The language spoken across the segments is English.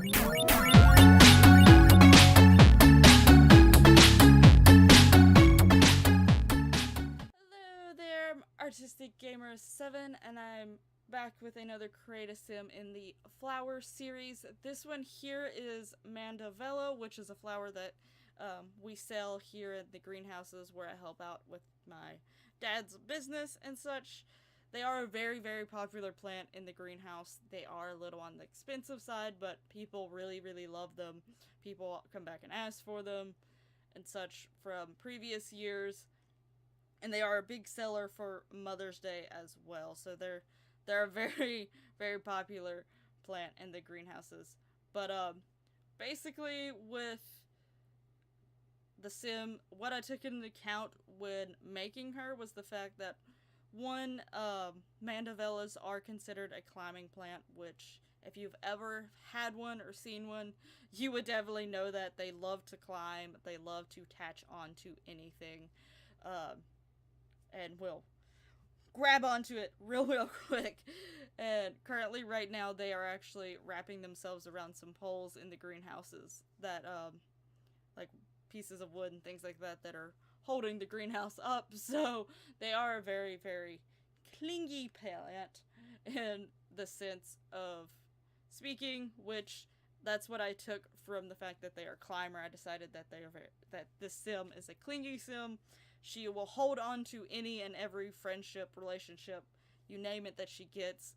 Hello there, I'm Artistic Gamer 7, and I'm back with another Create a Sim in the flower series. This one here is Mandevilla, which is a flower that we sell here at the greenhouses where I help out with my dad's business and such. They are a very, very popular plant in the greenhouse. They are a little on the expensive side, but people really, really love them. People come back and ask for them and such from previous years. And they are a big seller for Mother's Day as well. So they're a very, very popular plant in the greenhouses. But basically with the sim, what I took into account when making her was the fact that one, Mandevillas are considered a climbing plant, which if you've ever had one or seen one, you would definitely know that they love to climb, they love to attach onto anything, and will grab onto it real quick. And currently right now they are actually wrapping themselves around some poles in the greenhouses that like pieces of wood and things like that that are holding the greenhouse up. So they are a very, very clingy plant in the sense of speaking, which that's what I took from the fact that they are climber. I decided that that this sim is a clingy sim. She will hold on to any and every friendship, relationship, you name it, that she gets,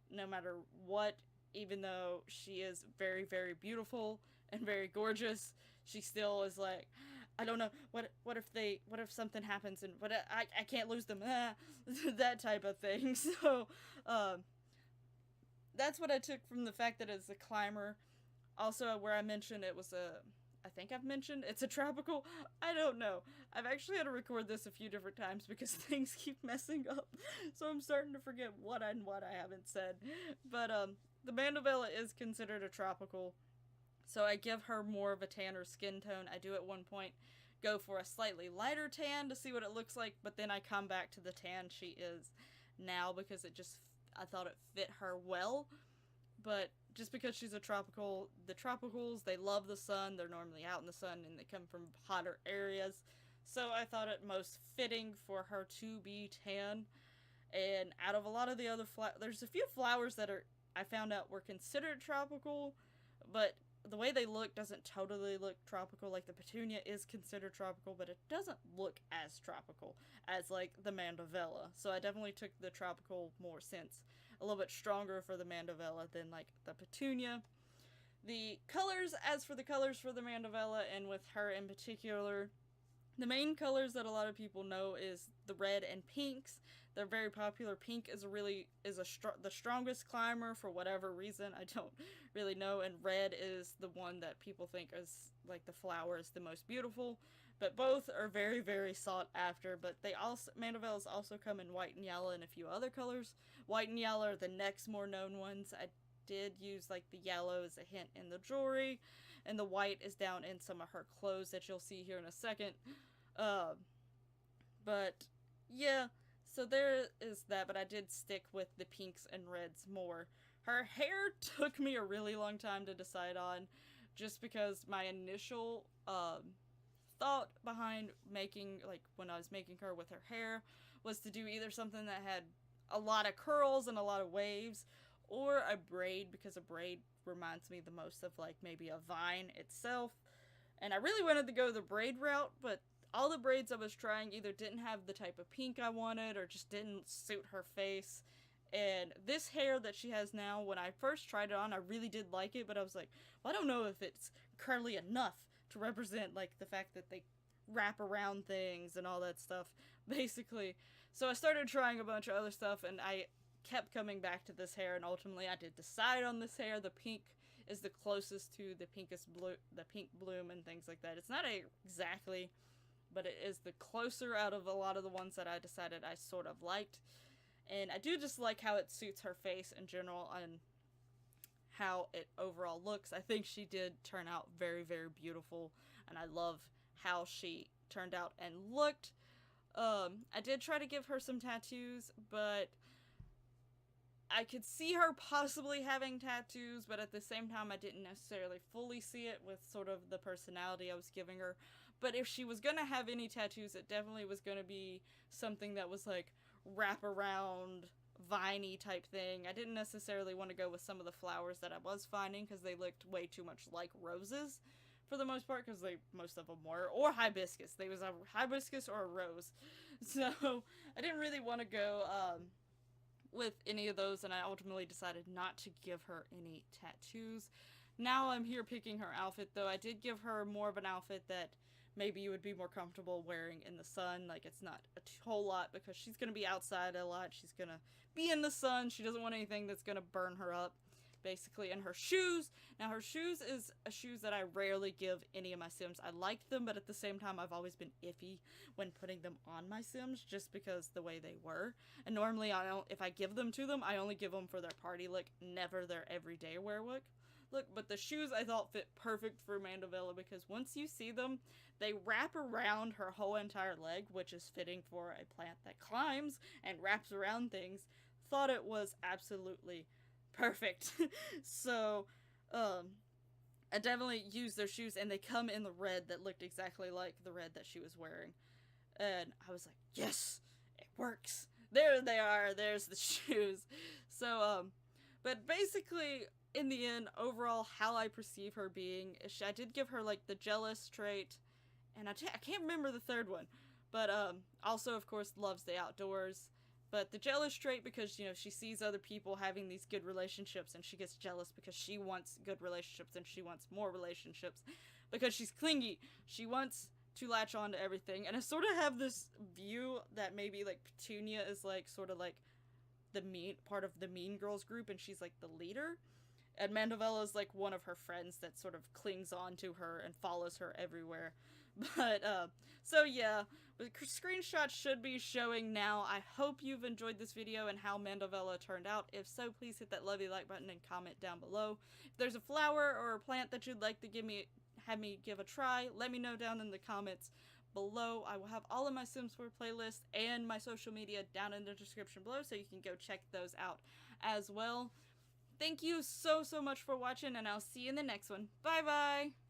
no matter what. Even though she is very, very beautiful and very gorgeous, she still is like, I don't know, what if something happens and I can't lose them, that type of thing. So, that's what I took from the fact that it's a climber. Also, where I mentioned it was I think I've mentioned it's a tropical. I don't know. I've actually had to record this a few different times because things keep messing up. So I'm starting to forget what I haven't said. But the Mandevilla is considered a tropical. So I give her more of a tanner skin tone. I do at one point go for a slightly lighter tan to see what it looks like, but then I come back to the tan she is now because I thought it fit her well. But just because she's a tropical, the tropicals, they love the sun. They're normally out in the sun and they come from hotter areas. So I thought it most fitting for her to be tan. And out of a lot of the other there's a few flowers that I found out were considered tropical, but the way they look doesn't totally look tropical. Like the petunia is considered tropical, but it doesn't look as tropical as like the Mandevilla. So I definitely took the tropical more sense. A little bit stronger for the Mandevilla than like the petunia. The colors, as for the colors for the Mandevilla and with her in particular, the main colors that a lot of people know is the red and pinks. They're very popular. Pink is the strongest climber for whatever reason. I don't really know. And red is the one that people think is like the flower is the most beautiful. But both are very, very sought after. But Mandevillas also come in white and yellow and a few other colors. White and yellow are the next more known ones. I did use like the yellow as a hint in the jewelry, and the white is down in some of her clothes that you'll see here in a second. But yeah, so there is that, but I did stick with the pinks and reds more. Her hair took me a really long time to decide on, just because my initial thought behind making, like when I was making her with her hair, was to do either something that had a lot of curls and a lot of waves, or a braid, because a braid reminds me the most of like maybe a vine itself. And I really wanted to go the braid route, but all the braids I was trying either didn't have the type of pink I wanted or just didn't suit her face. And this hair that she has now, when I first tried it on, I really did like it, but I was like, well, I don't know if it's curly enough to represent like the fact that they wrap around things and all that stuff, basically. So I started trying a bunch of other stuff, and I kept coming back to this hair, and ultimately I did decide on this hair. The pink is the closest to the pink bloom and things like that. It's not exactly, but it is the closer out of a lot of the ones that I decided I sort of liked. And I do just like how it suits her face in general and how it overall looks. I think she did turn out very, very beautiful, and I love how she turned out and looked. I did try to give her some tattoos, but I could see her possibly having tattoos, but at the same time I didn't necessarily fully see it with sort of the personality I was giving her. But if she was gonna have any tattoos, it definitely was gonna be something that was like wrap around, viney type thing. I didn't necessarily want to go with some of the flowers that I was finding because they looked way too much like roses for the most part, because most of them were, or hibiscus. They was a hibiscus or a rose. So I didn't really want to go with any of those, and I ultimately decided not to give her any tattoos. Now I'm here picking her outfit, though. I did give her more of an outfit that maybe you would be more comfortable wearing in the sun. Like, it's not a whole lot because she's going to be outside a lot. She's going to be in the sun. She doesn't want anything that's going to burn her up, basically. And her shoes. Now, her shoes is shoes that I rarely give any of my Sims. I like them, but at the same time, I've always been iffy when putting them on my Sims just because the way they were. And normally, if I give them to them, I only give them for their party look, never their everyday wear look. But the shoes I thought fit perfect for Mandevilla because once you see them, they wrap around her whole entire leg, which is fitting for a plant that climbs and wraps around things. Thought it was absolutely perfect. So, I definitely used their shoes, and they come in the red that looked exactly like the red that she was wearing. And I was like, yes, it works. There they are. There's the shoes. So, but basically, in the end, overall, how I perceive her being, I did give her, like, the jealous trait, and I can't remember the third one, but, also, of course, loves the outdoors, but the jealous trait because, you know, she sees other people having these good relationships, and she gets jealous because she wants good relationships, and she wants more relationships, because she's clingy. She wants to latch on to everything, and I sort of have this view that maybe, like, Petunia is, like, sort of, like, part of the Mean Girls group, and she's, like, the leader. And Mandevilla is like one of her friends that sort of clings on to her and follows her everywhere. But, so yeah, the screenshot should be showing now. I hope you've enjoyed this video and how Mandevilla turned out. If so, please hit that lovely like button and comment down below. If there's a flower or a plant that you'd like to have me give a try, let me know down in the comments below. I will have all of my Sims 4 playlists and my social media down in the description below, so you can go check those out as well. Thank you so much for watching, and I'll see you in the next one. Bye bye!